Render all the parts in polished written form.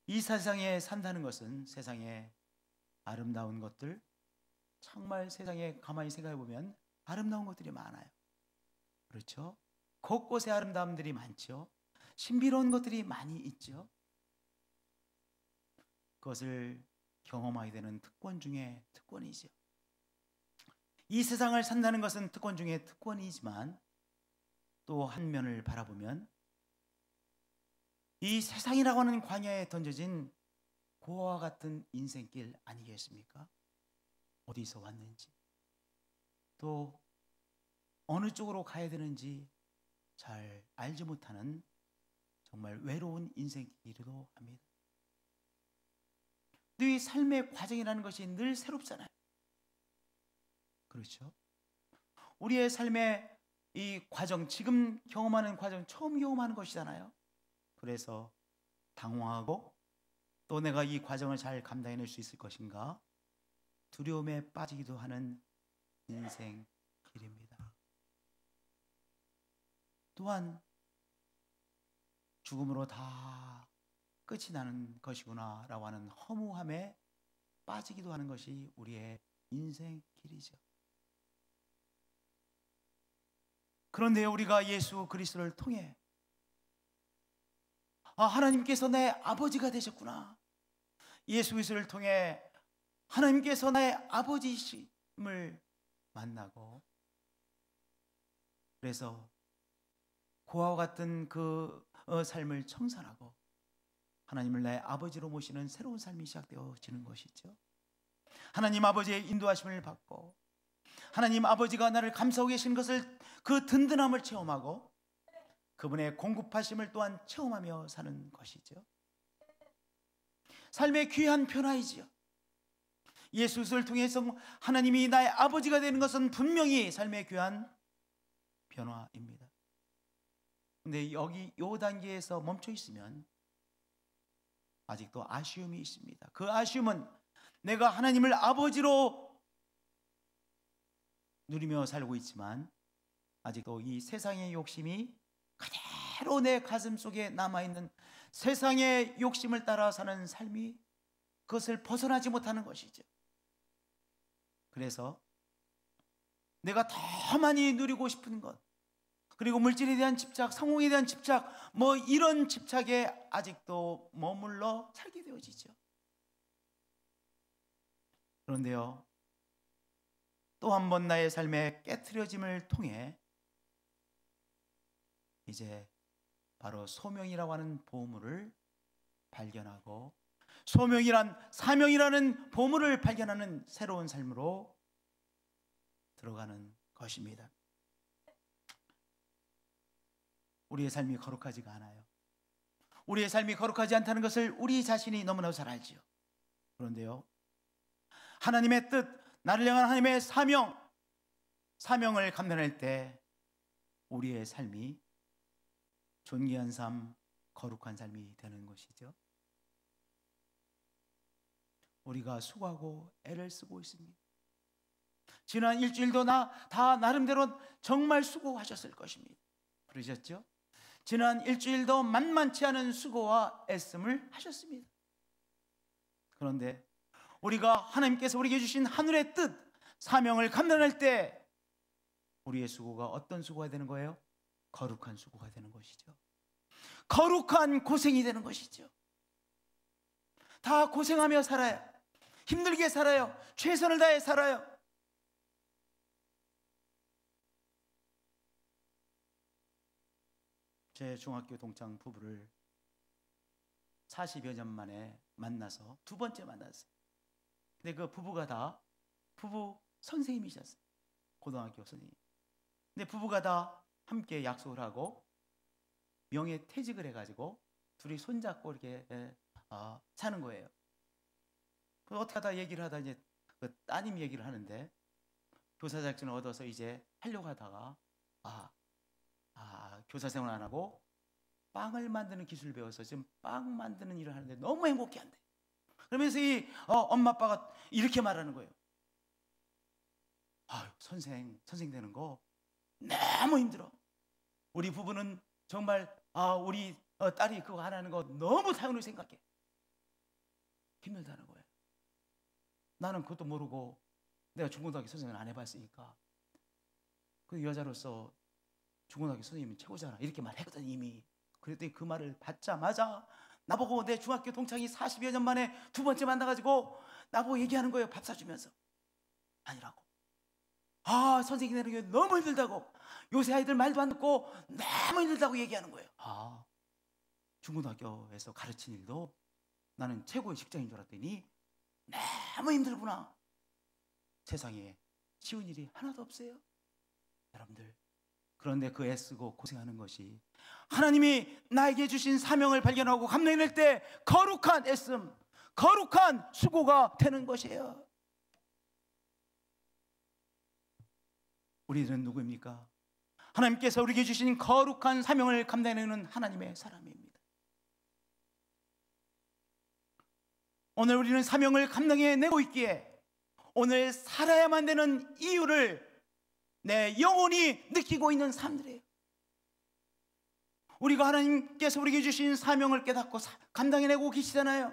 이 세상에 산다는 것은 세상에 아름다운 것들, 정말 세상에 가만히 생각해 보면 아름다운 것들이 많아요. 그렇죠? 곳곳에 아름다움들이 많죠. 신비로운 것들이 많이 있죠. 그것을 경험하게 되는 특권 중에 특권이죠. 이 세상을 산다는 것은 특권 중에 특권이지만 또 한 면을 바라보면 이 세상이라고 하는 광야에 던져진 고아와 같은 인생길 아니겠습니까? 어디서 왔는지, 또 어느 쪽으로 가야 되는지 잘 알지 못하는 정말 외로운 인생길이기도 합니다. 이 삶의 과정이라는 것이 늘 새롭잖아요. 그렇죠? 우리의 삶의 이 과정, 지금 경험하는 과정, 처음 경험하는 것이잖아요. 그래서 당황하고 또 내가 이 과정을 잘 감당해낼 수 있을 것인가 두려움에 빠지기도 하는 인생 길입니다. 또한 죽음으로 다 끝이 나는 것이구나 라고 하는 허무함에 빠지기도 하는 것이 우리의 인생 길이죠. 그런데 우리가 예수 그리스도를 통해 하나님께서 내 아버지가 되셨구나, 예수 그리스도를 통해 하나님께서 나의 아버지심을 만나고, 그래서 고아와 같은 그 삶을 청산하고 하나님을 나의 아버지로 모시는 새로운 삶이 시작되어지는 것이죠. 하나님 아버지의 인도하심을 받고 하나님 아버지가 나를 감싸고 계신 것을, 그 든든함을 체험하고 그분의 공급하심을 또한 체험하며 사는 것이죠. 삶의 귀한 변화이지요. 예수를 통해서 하나님이 나의 아버지가 되는 것은 분명히 삶의 귀한 변화입니다. 근데 여기 이 단계에서 멈춰 있으면 아직도 아쉬움이 있습니다. 그 아쉬움은 내가 하나님을 아버지로 누리며 살고 있지만 아직도 이 세상의 욕심이 그대로 내 가슴 속에 남아있는 세상의 욕심을 따라 사는 삶이, 그것을 벗어나지 못하는 것이죠. 그래서 내가 더 많이 누리고 싶은 것, 그리고 물질에 대한 집착, 성공에 대한 집착, 뭐 이런 집착에 아직도 머물러 살게 되어지죠. 그런데요, 또 한 번 나의 삶의 깨트려짐을 통해 이제 바로 소명이라고 하는 보물을 발견하고, 소명이란, 사명이라는 보물을 발견하는 새로운 삶으로 들어가는 것입니다. 우리의 삶이 거룩하지가 않아요. 우리의 삶이 거룩하지 않다는 것을 우리 자신이 너무나 잘 알지요. 그런데요, 하나님의 뜻, 나를 향한 하나님의 사명을 감당할 때 우리의 삶이 존귀한 삶, 거룩한 삶이 되는 것이죠. 우리가 수고하고 애를 쓰고 있습니다. 지난 일주일도 다 나름대로 정말 수고하셨을 것입니다. 그러셨죠? 지난 일주일도 만만치 않은 수고와 애씀을 하셨습니다. 그런데 우리가 하나님께서 우리에게 주신 하늘의 뜻, 사명을 감당할 때 우리의 수고가 어떤 수고가 되는 거예요? 거룩한 수고가 되는 것이죠. 거룩한 고생이 되는 것이죠. 다 고생하며 살아요. 힘들게 살아요. 최선을 다해 살아요. 제 중학교 동창 부부를 40여 년 만에 만나서 두 번째 만났어요. 근데 그 부부가 다 부부 선생님이셨어요. 고등학교 선생님. 근데 부부가 다 함께 약속을 하고 명예퇴직을 해가지고 둘이 손잡고 이렇게 사는 거예요. 그래서 어떻게 하다 얘기를 하다 이제 그 따님 얘기를 하는데, 교사 자격증을 얻어서 이제 하려고 하다가 교사 생활 안 하고 빵을 만드는 기술을 배워서 지금 빵 만드는 일을 하는데 너무 행복해 한대. 그러면서 이 엄마 아빠가 이렇게 말하는 거예요. 선생 되는 거 너무 힘들어. 우리 부부는 정말 우리 딸이 그거 안 하는 거 너무 당연히 생각해. 힘들다는 거예요. 나는 그것도 모르고 내가 중고등학교 선생님을 안 해봤으니까 그 여자로서 중고등학교 선생님이 최고잖아 이렇게 말했거든 이미. 그랬더니 그 말을 받자마자 나보고 내 중학교 동창이 40여 년 만에 두 번째 만나가지고 나보고 얘기하는 거예요. 밥 사주면서. 아니라고. 아, 선생님 내는 게 너무 힘들다고. 요새 아이들 말도 안 듣고 너무 힘들다고 얘기하는 거예요. 아, 중고등학교에서 가르친 일도 나는 최고의 직장인 줄 알았더니 너무 힘들구나. 세상에 쉬운 일이 하나도 없어요. 여러분들, 그런데 그 애쓰고 고생하는 것이 하나님이 나에게 주신 사명을 발견하고 감당해낼 때 거룩한 애씀, 거룩한 수고가 되는 것이에요. 우리들은 누구입니까? 하나님께서 우리에게 주신 거룩한 사명을 감당해내는 하나님의 사람입니다. 오늘 우리는 사명을 감당해내고 있기에 오늘 살아야만 되는 이유를 내 영혼이 느끼고 있는 삶들이에요. 우리가 하나님께서 우리에게 주신 사명을 깨닫고 감당해내고 계시잖아요.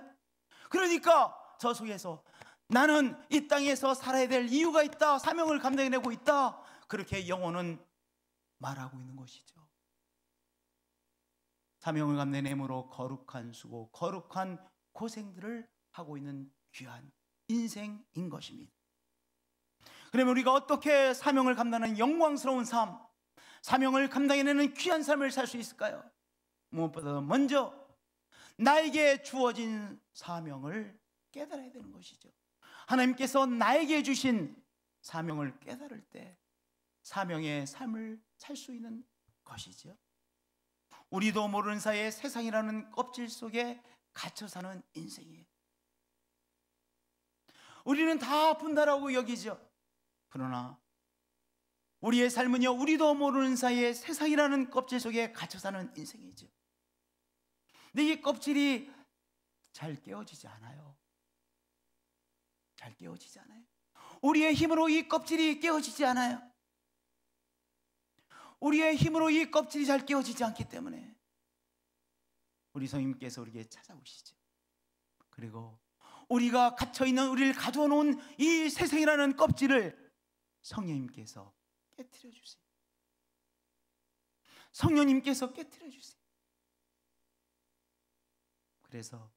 그러니까 저 속에서 나는 이 땅에서 살아야 될 이유가 있다, 사명을 감당해내고 있다, 그렇게 영혼은 말하고 있는 것이죠. 사명을 감당해내므로 거룩한 수고, 거룩한 고생들을 하고 있는 귀한 인생인 것입니다. 그러면 우리가 어떻게 사명을 감당하는 영광스러운 삶, 사명을 감당해내는 귀한 삶을 살 수 있을까요? 무엇보다 먼저 나에게 주어진 사명을 깨달아야 되는 것이죠. 하나님께서 나에게 주신 사명을 깨달을 때 사명의 삶을 살 수 있는 것이죠. 우리도 모르는 사이에 세상이라는 껍질 속에 갇혀 사는 인생이에요. 우리는 다 분다라고 여기죠. 그러나 우리의 삶은요, 우리도 모르는 사이에 세상이라는 껍질 속에 갇혀 사는 인생이죠. 근데 이 껍질이 잘 깨어지지 않아요. 잘 깨어지지 않아요. 우리의 힘으로 이 껍질이 깨어지지 않아요. 우리의 힘으로 이 껍질이 잘 깨어지지 않기 때문에 우리 성령님께서 우리에게 찾아오시죠. 그리고 우리가 갇혀있는, 우리를 가두어 놓은 이 세상이라는 껍질을 성령님께서 깨트려 주세요. 성령님께서 깨트려 주세요. 그래서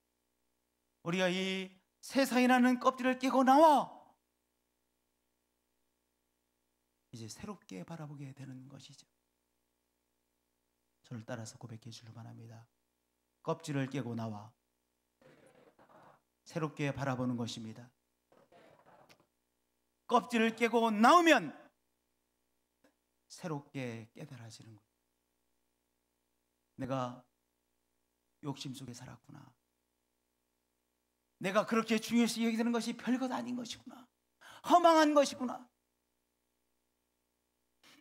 우리가 이 세상이라는 껍질을 깨고 나와 이제 새롭게 바라보게 되는 것이죠. 저를 따라서 고백해 주길 바랍니다. 껍질을 깨고 나와 새롭게 바라보는 것입니다. 껍질을 깨고 나오면 새롭게 깨달아지는 거예요. 내가 욕심 속에 살았구나. 내가 그렇게 중요시 여기는 것이 별것 아닌 것이구나. 허망한 것이구나.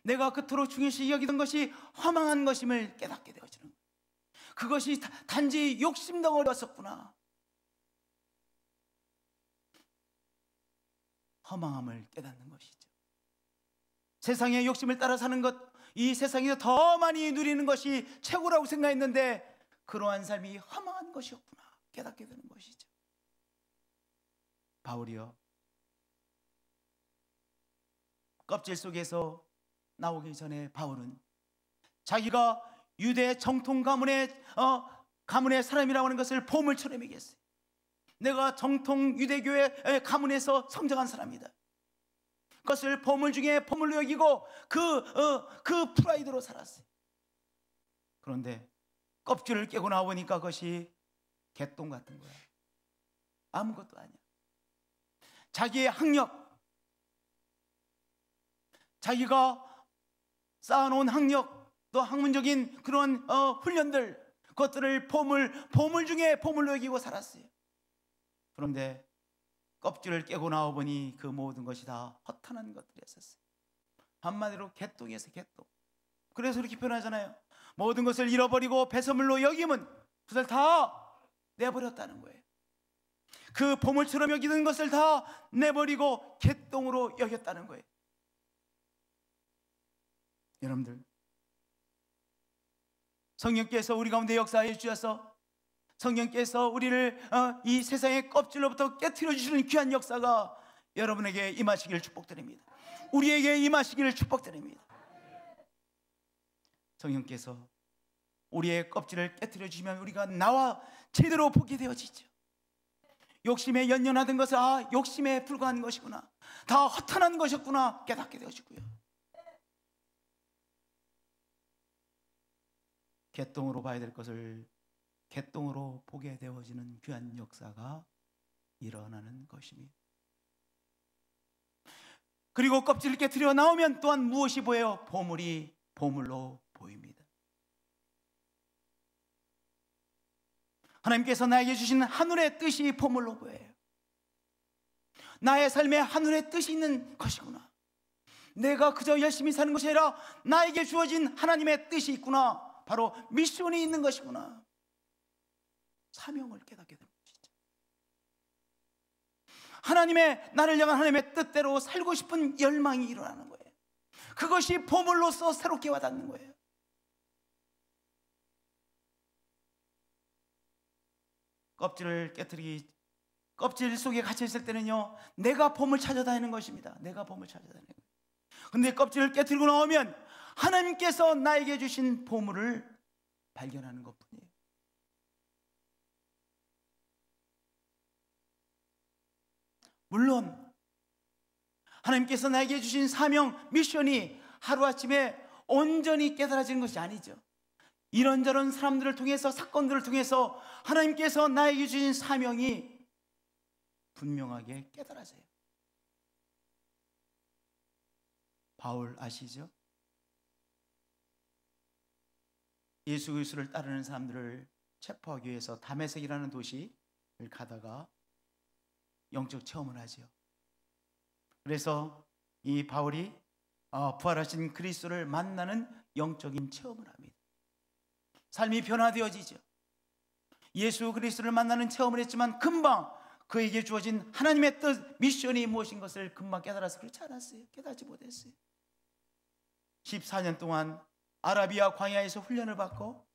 내가 그토록 중요시 여기던 것이 허망한 것임을 깨닫게 되어지는 거예요. 그것이 단지 욕심 덩어리였었구나. 허망함을 깨닫는 것이죠. 세상의 욕심을 따라 사는 것, 이 세상에서 더 많이 누리는 것이 최고라고 생각했는데 그러한 삶이 허망한 것이었구나 깨닫게 되는 것이죠. 바울이요, 껍질 속에서 나오기 전에 바울은 자기가 유대 정통 가문의 사람이라고 하는 것을 보물처럼 얘기했어요. 내가 정통 유대교의 가문에서 성장한 사람이다. 그것을 보물 중에 보물로 여기고 그 프라이드로 살았어요. 그런데 껍질을 깨고 나오니까 그것이 개똥 같은 거야. 아무것도 아니야. 자기의 학력, 자기가 쌓아놓은 학력, 또 학문적인 그런 훈련들, 그것들을 보물 중에 보물로 여기고 살았어요. 그런데 껍질을 깨고 나와보니 그 모든 것이 다 허탄한 것들이었어요. 한마디로 개똥이었어요. 개똥. 그래서 이렇게 표현하잖아요. 모든 것을 잃어버리고 배설물로 여김은 그것을 다 내버렸다는 거예요. 그 보물처럼 여기는 것을 다 내버리고 개똥으로 여겼다는 거예요. 여러분들, 성령께서 우리 가운데 역사해 주셔서 성령께서 우리를 이 세상의 껍질로부터 깨트려 주시는 귀한 역사가 여러분에게 임하시기를 축복드립니다. 우리에게 임하시기를 축복드립니다. 성령께서 우리의 껍질을 깨트려 주시면 우리가 나와 제대로 보게 되어지죠. 욕심에 연연하던 것은 욕심에 불과한 것이구나, 다 허탄한 것이었구나 깨닫게 되어지고요. 개똥으로 봐야 될 것을 개똥으로 보게 되어지는 귀한 역사가 일어나는 것입니다. 그리고 껍질을 깨트려 나오면 또한 무엇이 보여요? 보물이 보물로 보입니다. 하나님께서 나에게 주신 하늘의 뜻이 보물로 보여요. 나의 삶에 하늘의 뜻이 있는 것이구나, 내가 그저 열심히 사는 것이 아니라 나에게 주어진 하나님의 뜻이 있구나, 바로 미션이 있는 것이구나, 사명을 깨닫게 되는 것이죠. 하나님의, 나를 향한 하나님의 뜻대로 살고 싶은 열망이 일어나는 거예요. 그것이 보물로서 새롭게 와닿는 거예요. 껍질을 깨트리기, 껍질 속에 갇혀 있을 때는요, 내가 보물 찾아다니는 것입니다. 내가 보물 찾아다니는 거예요. 근데 껍질을 깨트리고 나오면 하나님께서 나에게 주신 보물을 발견하는 것뿐이에요. 물론 하나님께서 나에게 주신 사명, 미션이 하루아침에 온전히 깨달아지는 것이 아니죠. 이런저런 사람들을 통해서, 사건들을 통해서 하나님께서 나에게 주신 사명이 분명하게 깨달아져요. 바울 아시죠? 예수 그리스도를 따르는 사람들을 체포하기 위해서 다메섹이라는 도시를 가다가 영적 체험을 하죠. 그래서 이 바울이 부활하신 그리스도를 만나는 영적인 체험을 합니다. 삶이 변화되어지죠. 예수 그리스도를 만나는 체험을 했지만 금방 그에게 주어진 하나님의 뜻, 미션이 무엇인 것을 금방 깨달아서 그렇지 않았어요. 깨닫지 못했어요. 14년 동안 아라비아 광야에서 훈련을 받고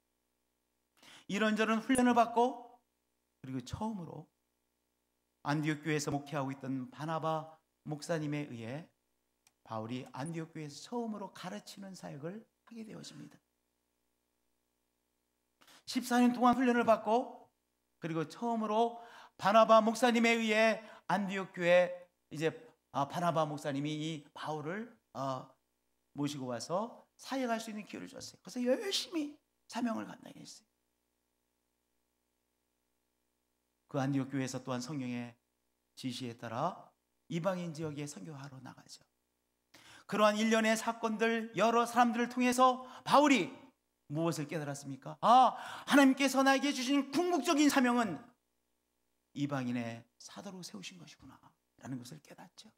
이런저런 훈련을 받고, 그리고 처음으로 안디옥 교회에서 목회하고 있던 바나바 목사님에 의해 바울이 안디옥 교회에서 처음으로 가르치는 사역을 하게 되어집니다. 14년 동안 훈련을 받고, 그리고 처음으로 바나바 목사님에 의해 안디옥 교회, 이제 바나바 목사님이 이 바울을 모시고 와서 사역할 수 있는 기회를 줬어요. 그래서 열심히 사명을 감당했어요. 그 안디옥 교회에서 또한 성령의 지시에 따라 이방인 지역에 선교하러 나가죠. 그러한 일련의 사건들, 여러 사람들을 통해서 바울이 무엇을 깨달았습니까? 하나님께서 나에게 주신 궁극적인 사명은 이방인의 사도로 세우신 것이구나 라는 것을 깨닫죠.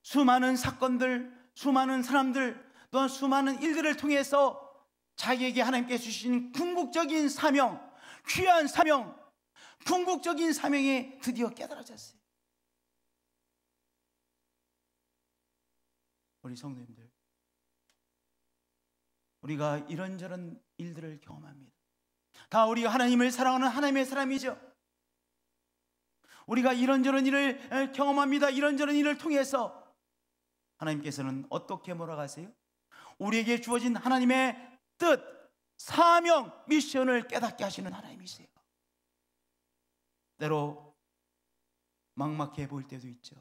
수많은 사건들, 수많은 사람들, 또한 수많은 일들을 통해서 자기에게 하나님께서 주신 궁극적인 사명, 귀한 사명, 궁극적인 사명이 드디어 깨달아졌어요. 우리 성도님들, 우리가 이런저런 일들을 경험합니다. 다 우리가 하나님을 사랑하는 하나님의 사람이죠. 우리가 이런저런 일을 경험합니다. 이런저런 일을 통해서 하나님께서는 어떻게 몰아가세요? 우리에게 주어진 하나님의 뜻, 사명, 미션을 깨닫게 하시는 하나님이세요. 때로 막막해 보일 때도 있죠.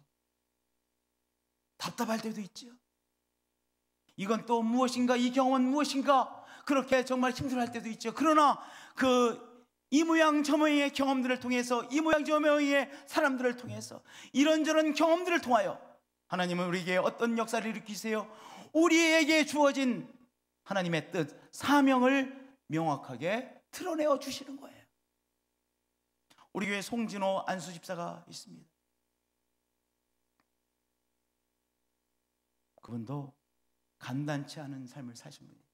답답할 때도 있죠. 이건 또 무엇인가, 이 경험은 무엇인가, 그렇게 정말 힘들어할 때도 있죠. 그러나 이 모양 저 모양의 경험들을 통해서, 이 모양 저 모양의 사람들을 통해서, 이런저런 경험들을 통하여 하나님은 우리에게 어떤 역사를 일으키세요? 우리에게 주어진 하나님의 뜻, 사명을 명확하게 드러내어 주시는 거예요. 우리 교회 송진호 안수 집사가 있습니다. 그분도 간단치 않은 삶을 사신 분이에요.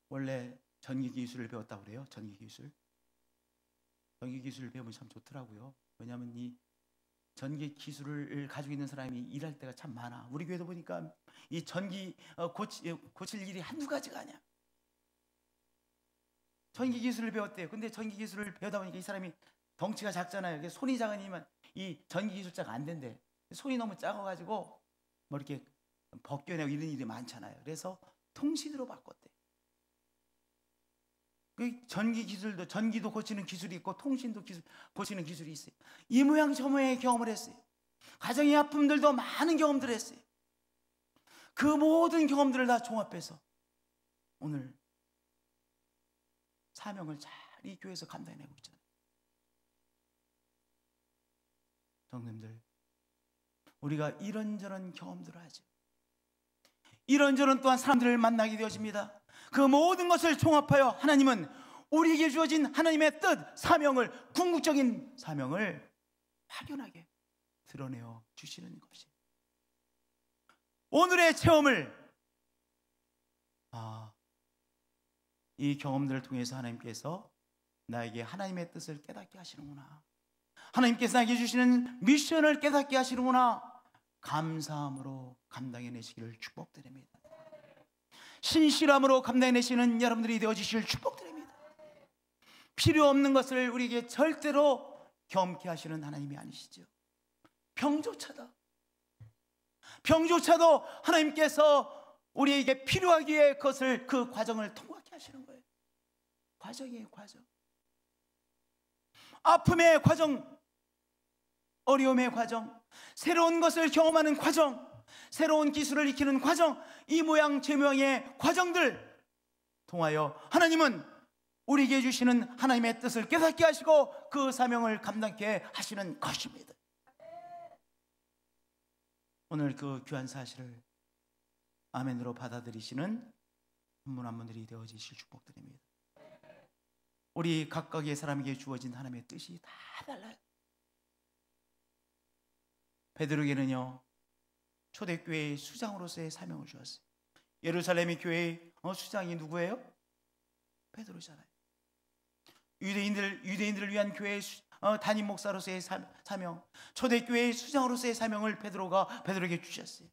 원래 전기기술을 배웠다고 그래요. 전기기술을 배우면 참 좋더라고요. 왜냐하면 이 전기 기술을 가지고 있는 사람이 일할 때가 참 많아. 우리 교회도 보니까 이 전기 고칠 일이 한두 가지가 아니야. 전기 기술을 배웠대요. 근데 전기 기술을 배우다 보니까 이 사람이 덩치가 작잖아요. 손이 작으니만 이 전기 기술자가 안 된대. 손이 너무 작아가지고 뭐 이렇게 벗겨내고 이런 일이 많잖아요. 그래서 통신으로 바꿨대. 그 전기 기술도, 전기도 고치는 기술이 있고 통신도 고치는 기술이 있어요. 이 모양 저 모양의 경험을 했어요. 가정의 아픔들도 많은 경험들을 했어요. 그 모든 경험들을 다 종합해서 오늘 사명을 잘 이 교회에서 감당해내고 있잖아요. 성도님들, 우리가 이런저런 경험들을 하죠. 이런저런 또한 사람들을 만나게 되어집니다. 그 모든 것을 종합하여 하나님은 우리에게 주어진 하나님의 뜻, 사명을, 궁극적인 사명을 확연하게 드러내어 주시는 것이 오늘의 체험을, 이 경험들을 통해서 하나님께서 나에게 하나님의 뜻을 깨닫게 하시는구나, 하나님께서 나에게 주시는 미션을 깨닫게 하시는구나, 감사함으로 감당해내시기를 축복드립니다. 신실함으로 감당해내시는 여러분들이 되어주실 축복드립니다. 필요 없는 것을 우리에게 절대로 겸게 하시는 하나님이 아니시죠. 병조차도 하나님께서 우리에게 필요하기에 그것을, 그 과정을 통과하게 하시는 거예요. 과정이에요, 과정. 아픔의 과정, 어려움의 과정, 새로운 것을 경험하는 과정, 새로운 기술을 익히는 과정, 이 모양 저 모양의 과정들 통하여 하나님은 우리에게 주시는 하나님의 뜻을 깨닫게 하시고 그 사명을 감당케 하시는 것입니다. 오늘 그 귀한 사실을 아멘으로 받아들이시는 한 분 한 분들이 되어지실 축복드립니다. 우리 각각의 사람에게 주어진 하나님의 뜻이 다 달라요. 베드로에게는요, 초대교회의 수장으로서의 사명을 주었어요. 예루살렘의 교회의 수장이 누구예요? 베드로잖아요. 유대인들을 위한 교회의 담임 목사로서의 사명, 초대교회의 수장으로서의 사명을 베드로에게 주셨어요.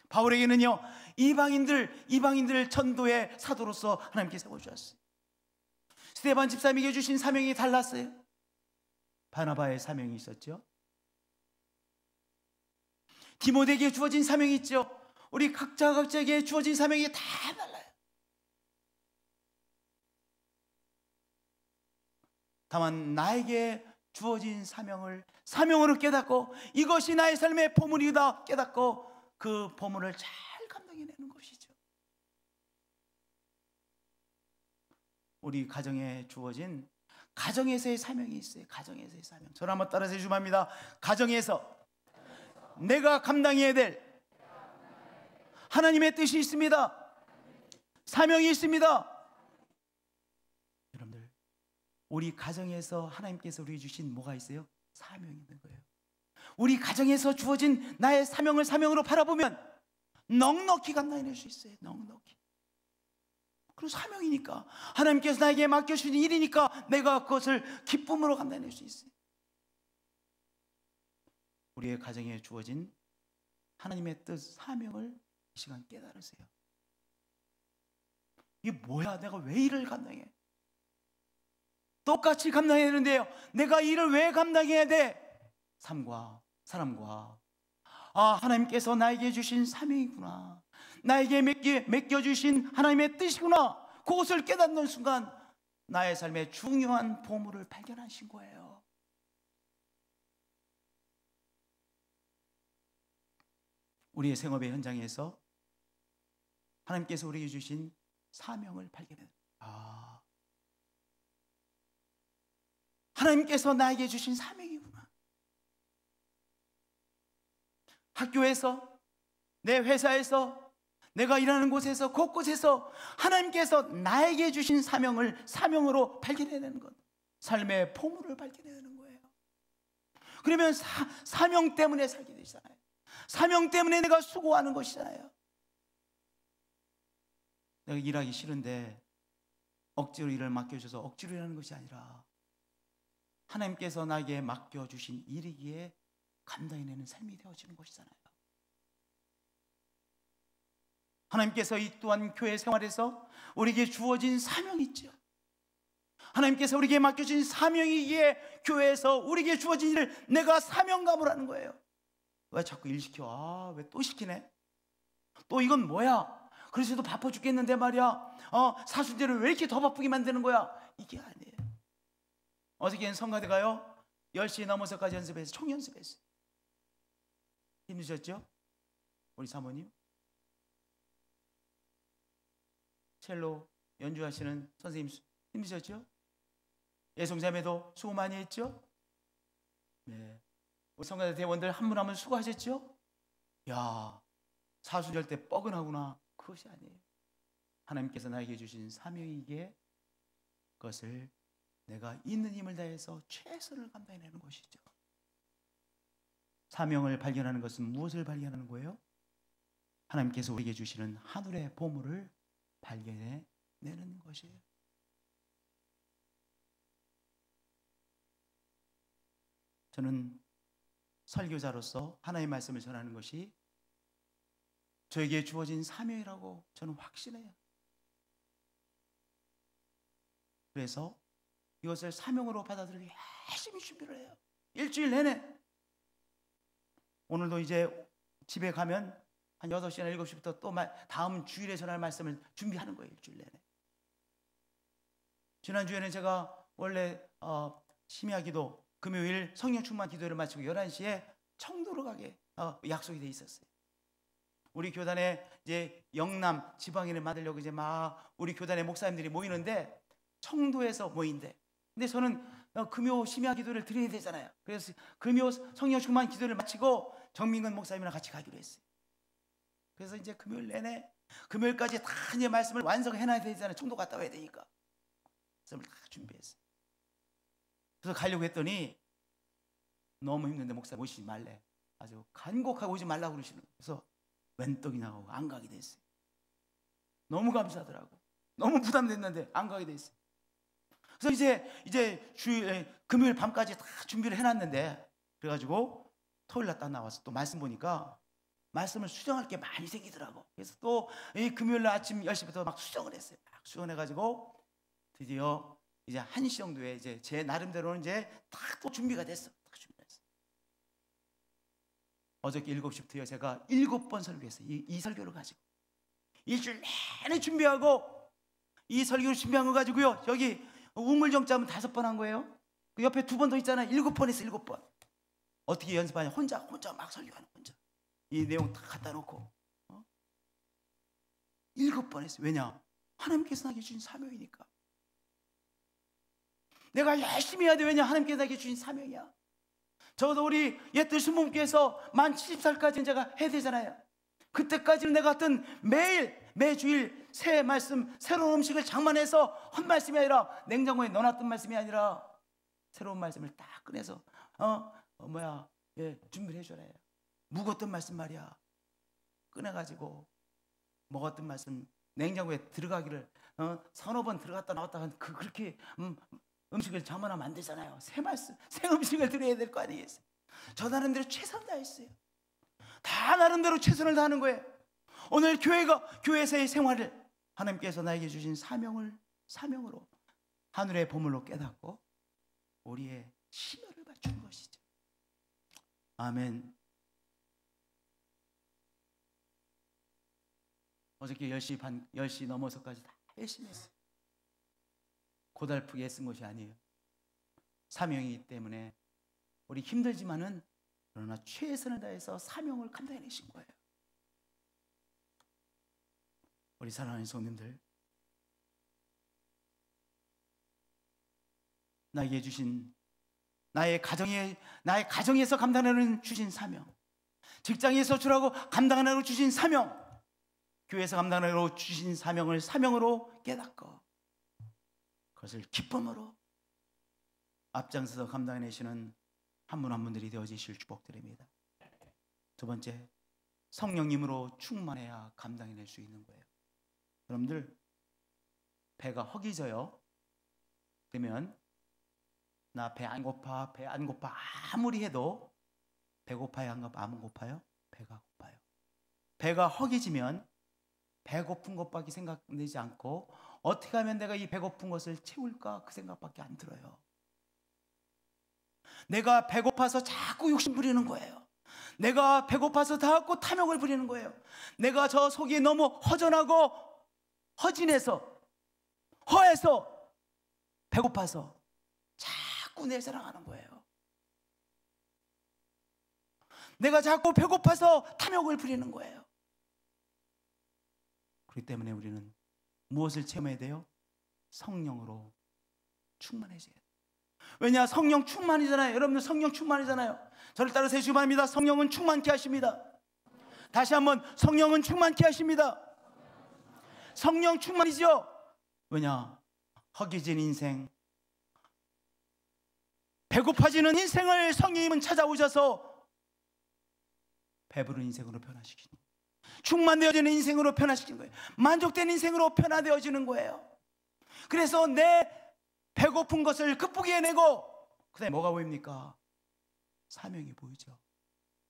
바울에게는요, 이방인들 전도의 사도로서 하나님께 세워주셨어요. 스데반 집사님에게 주신 사명이 달랐어요. 바나바의 사명이 있었죠. 디모데에게 주어진 사명이 있죠. 우리 각자에게 주어진 사명이 다 달라요. 다만 나에게 주어진 사명을 사명으로 깨닫고 이것이 나의 삶의 보물이다 깨닫고 그 보물을 잘 감당해내는 것이죠. 우리 가정에 주어진 가정에서의 사명이 있어요. 가정에서의 사명. 저를 한번 따라서 해주시면 합니다. 가정에서 내가 감당해야 될 하나님의 뜻이 있습니다. 사명이 있습니다. 여러분들, 우리 가정에서 하나님께서 우리에게 주신 뭐가 있어요? 사명이 있는 거예요. 우리 가정에서 주어진 나의 사명을 사명으로 바라보면 넉넉히 감당해낼 수 있어요. 넉넉히. 그리고 사명이니까, 하나님께서 나에게 맡겨주신 일이니까 내가 그것을 기쁨으로 감당해낼 수 있어요. 우리의 가정에 주어진 하나님의 뜻, 사명을 이 시간 깨달으세요. 이게 뭐야? 내가 왜 일을 감당해? 똑같이 감당해야 되는데요, 내가 일을 왜 감당해야 돼? 삶과 사람과, 하나님께서 나에게 주신 사명이구나, 나에게 맡겨주신 하나님의 뜻이구나, 그것을 깨닫는 순간 나의 삶의 중요한 보물을 발견하신 거예요. 우리의 생업의 현장에서 하나님께서 우리에게 주신 사명을 발견합니다. 하나님께서 나에게 주신 사명이구나. 학교에서, 내 회사에서, 내가 일하는 곳에서, 곳곳에서 하나님께서 나에게 주신 사명을 사명으로 발견해내는 것, 삶의 보물을 발견해내는 거예요. 그러면 사명 때문에 살게 되잖아요. 사명 때문에 내가 수고하는 것이잖아요. 내가 일하기 싫은데 억지로 일을 맡겨줘서 억지로 일하는 것이 아니라 하나님께서 나에게 맡겨주신 일이기에 감당해내는 삶이 되어지는 것이잖아요. 하나님께서 이 또한 교회 생활에서 우리에게 주어진 사명이 있죠. 하나님께서 우리에게 맡겨진 사명이기에 교회에서 우리에게 주어진 일을 내가 사명감을 하는 거예요. 왜 자꾸 일 시켜? 왜 또 시키네? 또 이건 뭐야? 그래서도 바빠 죽겠는데 말이야. 사순절을 왜 이렇게 더 바쁘게 만드는 거야? 이게 아니에요. 어저께는 성가대가요 10시 넘어서까지 연습해서 총연습했어요. 힘드셨죠? 우리 사모님 첼로 연주하시는 선생님 힘드셨죠? 예송자매도 수고 많이 했죠? 네. 우리 성가대 대원들 한 분 한 분 수고하셨죠? 야, 사순절 때 뻐근하구나. 그것이 아니에요. 하나님께서 나에게 주신 사명이기에 그것을 내가 있는 힘을 다해서 최선을 감당해내는 것이죠. 사명을 발견하는 것은 무엇을 발견하는 거예요? 하나님께서 우리에게 주시는 하늘의 보물을 발견해내는 것이에요. 저는 설교자로서 하나님의 말씀을 전하는 것이 저에게 주어진 사명이라고 저는 확신해요. 그래서 이것을 사명으로 받아들이기 열심히 준비를 해요. 일주일 내내. 오늘도 이제 집에 가면 한 6시나 7시부터 또 다음 주일에 전할 말씀을 준비하는 거예요. 일주일 내내. 지난주에는 제가 원래 심야기도 금요일 성령 충만 기도를 마치고 11시에 청도로 가게 약속이 돼 있었어요. 우리 교단에 이제 영남 지방인을 만들려고 이제 막 우리 교단의 목사님들이 모이는데 청도에서 모인대. 근데 저는 금요 심야 기도를 드려야 되잖아요. 그래서 금요 성령 충만 기도를 마치고 정민근 목사님이랑 같이 가기로 했어요. 그래서 이제 금요일 내내 금요일까지 다 이제 말씀을 완성해놔야 되잖아요. 청도 갔다 와야 되니까. 말씀을 다 준비했어요. 그래서 가려고 했더니 너무 힘든데 목사 오시지 말래. 아주 간곡하게 오지 말라고 그러시는 거예요. 그래서 웬 떡이냐고 안 가게 됐어요. 너무 감사하더라고. 너무 부담됐는데 안 가게 됐어요. 그래서 이제 금요일 밤까지 다 준비를 해놨는데 그래가지고 토요일 날 딱 나와서 또 말씀 보니까 말씀을 수정할 게 많이 생기더라고. 그래서 또 이 금요일 날 아침 10시부터 막 수정을 했어요. 막 수정해가지고 드디어 이제 1시 정도에 이제 제 나름대로는 이제 딱 또 준비가 됐어. 딱 준비했어. 어저께 7시부터요 제가 7번 설교했어요. 이 설교를 가지고 일주일 내내 준비하고 이 설교를 준비한 거 가지고요 여기 우물정자면 5번 한 거예요. 그 옆에 2번 더 있잖아요. 7번 했어. 7번. 어떻게 연습하냐? 혼자 막 설교하는 혼자. 이 내용 다 갖다 놓고 7번 했어요. 왜냐? 하나님께서 나에게 주신 사명이니까. 내가 열심히 해야 돼. 왜냐? 하나님께서 나에게 주신 사명이야. 적어도 우리 옛들 신부님께서 만 70살까지는 제가 해야 되잖아요. 그때까지는 내가 어떤 매주일 새 말씀, 새로운 음식을 장만해서 한 말씀이 아니라 냉장고에 넣어놨던 말씀이 아니라 새로운 말씀을 딱 꺼내서 준비를 해줘야 해요. 묵었던 말씀 말이야. 꺼내가지고 먹었던 말씀 냉장고에 들어가기를 서너 번 들어갔다 나왔다 그렇게 음식을 장만하면 안 되잖아요. 새 말씀, 새 음식을 드려야 될 거 아니겠어요? 저 나름대로 최선을 다했어요. 다 나름대로 최선을 다하는 거예요. 오늘 교회에서의 생활을 하나님께서 나에게 주신 사명으로 하늘의 보물로 깨닫고 우리의 심혈을 맞춘 것이죠. 아멘. 어저께 10시 넘어서까지 다 열심히 했어요. 고달프게 애쓴 것이 아니에요. 사명이기 때문에 우리 힘들지만은 그러나 최선을 다해서 사명을 감당해내신 거예요. 우리 사랑하는 성도님들, 나에게 주신 나의 가정에서 감당하는 주신 사명, 직장에서 주라고 감당하라고 주신 사명, 교회에서 감당하라고 주신 사명을 사명으로 깨닫고 그것을 기쁨으로 앞장서서 감당해내시는 한 분 한 분들이 되어지실 축복드립니다. 두 번째, 성령님으로 충만해야 감당해낼 수 있는 거예요. 여러분들 배가 허기져요. 그러면 나 배 안 고파 아무리 해도 배고파요? 안 고파요? 배가 고파요. 배가 허기지면 배고픈 것밖에 생각되지 않고 어떻게 하면 내가 이 배고픈 것을 채울까 그 생각밖에 안 들어요. 내가 배고파서 자꾸 욕심 부리는 거예요. 내가 배고파서 자꾸 탐욕을 부리는 거예요. 내가 저 속이 너무 허전하고 허진해서 허해서 배고파서 자꾸 내 사랑하는 거예요. 내가 자꾸 배고파서 탐욕을 부리는 거예요. 그렇기 때문에 우리는 무엇을 체험해야 돼요? 성령으로 충만해져야 돼요. 왜냐? 성령 충만이잖아요. 여러분들 성령 충만이잖아요. 저를 따라 세시기 바랍니다. 성령은 충만케 하십니다. 다시 한번, 성령은 충만케 하십니다. 성령 충만이죠. 왜냐? 허기진 인생, 배고파지는 인생을 성령님은 찾아오셔서 배부른 인생으로 변화시키는 거예요. 충만되어지는 인생으로 변화시키는 거예요. 만족된 인생으로 변화되어지는 거예요. 그래서 내 배고픈 것을 극복해내고 그 다음에 뭐가 보입니까? 사명이 보이죠.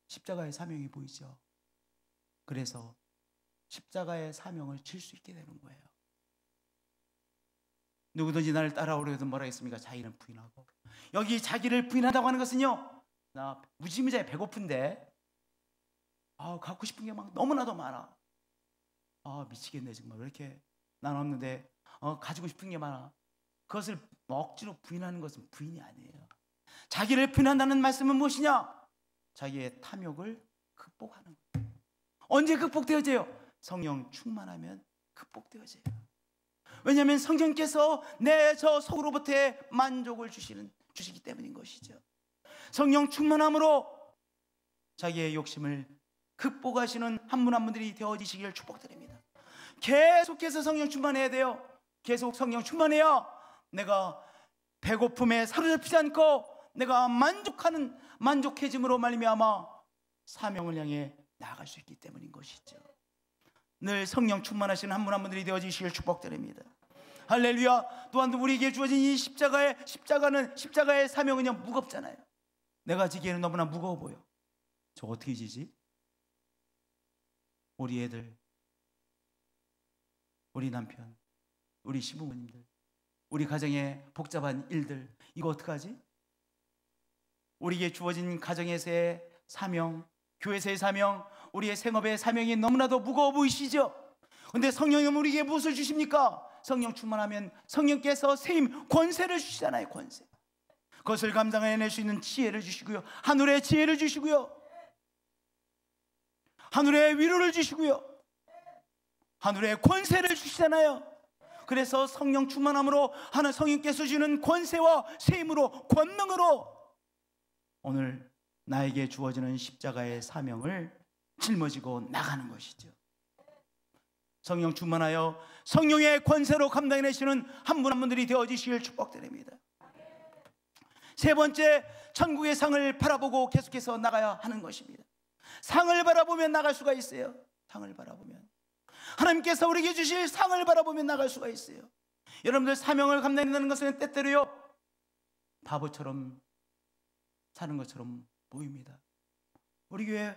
십자가의 사명이 보이죠. 그래서 십자가의 사명을 질 수 있게 되는 거예요. 누구든지 나를 따라오려거든 뭐라 했습니까? 자기는 부인하고. 여기 자기를 부인한다고 하는 것은요, 나 무지무지하게 배고픈데 갖고 싶은 게 막 너무나도 많아. 미치겠네 정말. 왜 이렇게 난 없는데 가지고 싶은 게 많아. 그것을 억지로 부인하는 것은 부인이 아니에요. 자기를 부인한다는 말씀은 무엇이냐? 자기의 탐욕을 극복하는 거예요. 언제 극복되어져요? 성령 충만하면 극복되어져요. 왜냐하면 성령께서 내 저 속으로부터의 만족을 주시기 때문인 것이죠. 성령 충만함으로 자기의 욕심을 극복하시는 한 분 한 분들이 되어지시기를 축복드립니다. 계속해서 성령 충만해야 돼요. 계속 성령 충만해야 내가 배고픔에 사로잡히지 않고 내가 만족해짐으로 말미암아 사명을 향해 나아갈 수 있기 때문인 것이죠. 늘 성령 충만하시는 한 분 한 분들이 되어지시길 축복드립니다. 할렐루야. 또한 우리에게 주어진 이 십자가의 사명은요, 무겁잖아요. 내가 지기에는 너무나 무거워 보여. 저 어떻게 지지? 우리 애들, 우리 남편, 우리 시부모님들, 우리 가정의 복잡한 일들, 이거 어떡하지? 우리에게 주어진 가정에서의 사명, 교회에서의 사명, 우리의 생업의 사명이 너무나도 무거워 보이시죠? 그런데 성령님은 우리에게 무엇을 주십니까? 성령 충만하면 성령께서 세임, 권세를 주시잖아요. 권세. 그것을 감당해낼 수 있는 지혜를 주시고요, 하늘의 지혜를 주시고요, 하늘의 위로를 주시고요, 하늘의 권세를 주시잖아요. 그래서 성령 충만함으로 하나님 성령께서 주는 권세와 세임으로, 권능으로 오늘 나에게 주어지는 십자가의 사명을 짊어지고 나가는 것이죠. 성령 충만하여 성령의 권세로 감당해내시는 한 분 한 분들이 되어지시길 축복드립니다. 세 번째, 천국의 상을 바라보고 계속해서 나가야 하는 것입니다. 상을 바라보면 나갈 수가 있어요. 상을 바라보면 하나님께서 우리에게 주실 상을 바라보면 나갈 수가 있어요. 여러분들 사명을 감당한다는 것은 때때로요 바보처럼 사는 것처럼 보입니다. 우리 교회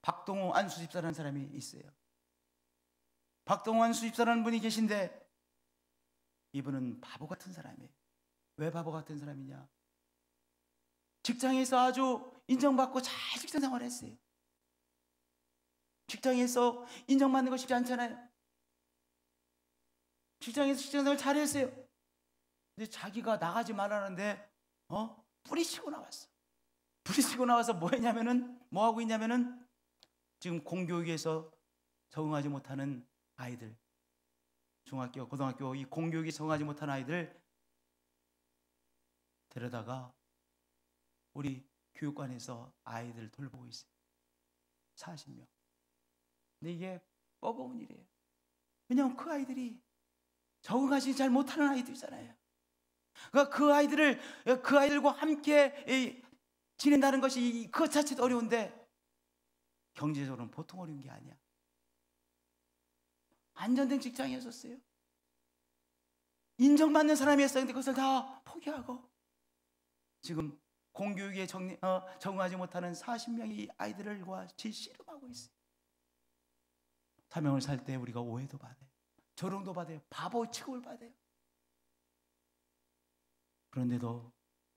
박동호 안수집사라는 사람이 있어요. 박동호 안수집사라는 분이 계신데 이분은 바보 같은 사람이에요. 왜 바보 같은 사람이냐? 직장에서 아주 인정받고 잘 직장 생활을 했어요. 직장에서 인정받는 거 쉽지 않잖아요. 직장에서 직장 생활 잘 했어요. 근데 자기가 나가지 말라는데 뿌리치고 나왔어. 뿌리치고 나와서 뭐 하고 있냐면은 지금 공교육에서 적응하지 못하는 아이들, 중학교, 고등학교 이 공교육에 적응하지 못하는 아이들 데려다가 우리 교육관에서 아이들 돌보고 있어요. 40명. 근데 이게 버거운 일이에요. 왜냐하면 그 아이들이 적응하지 잘 못하는 아이들이잖아요. 그러니까 그 아이들과 함께 지낸다는 것이 그 자체도 어려운데 경제적으로는 보통 어려운 게 아니야. 안정된 직장이었었어요. 인정받는 사람이었어요. 근데 그것을 다 포기하고 지금 공교육에 적응하지 못하는 40명의 아이들과 씨름하고 있어요. 사명을 살 때 우리가 오해도 받아요. 조롱도 받아요. 바보 취급을 받아요. 그런데도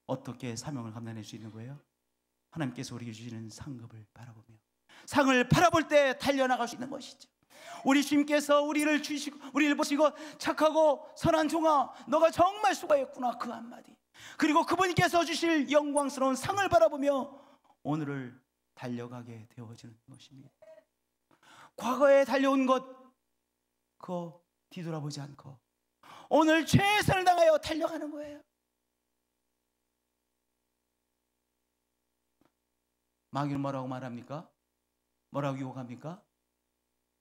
어떻게 사명을 감당할 수 있는 거예요? 하나님께서 우리에게 주시는 상급을 바라보며, 상을 바라볼 때 달려나갈 수 있는 것이죠. 우리 주님께서 우리를 주시고 우리를 보시고 착하고 선한 종아, 너가 정말 수고했구나, 그 한마디, 그리고 그분께서 주실 영광스러운 상을 바라보며 오늘을 달려가게 되어지는 것입니다. 과거에 달려온 것 그거 뒤돌아보지 않고 오늘 최선을 다하여 달려가는 거예요. 마귀는 뭐라고 말합니까? 뭐라고 유혹합니까?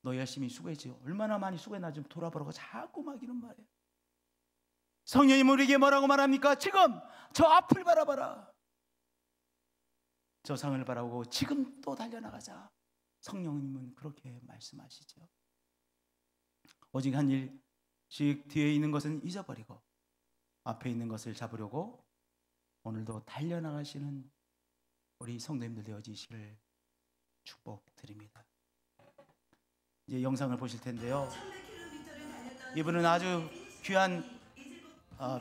너 열심히 수고했지, 얼마나 많이 수고했나 좀 돌아보라고 자꾸 마귀는 말해요. 성령님 우리에게 뭐라고 말합니까? 지금 저 앞을 바라봐라, 저 상을 바라보고 지금 또 달려나가자. 성령님은 그렇게 말씀하시죠. 오직 한 일씩 뒤에 있는 것은 잊어버리고 앞에 있는 것을 잡으려고 오늘도 달려나가시는 우리 성도님들 되어지시기를 축복드립니다. 이제 영상을 보실 텐데요, 이분은 아주 귀한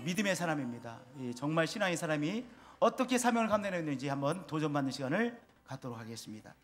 믿음의 사람입니다. 정말 신앙의 사람이 어떻게 사명을 감당했는지 한번 도전받는 시간을 갖도록 하겠습니다.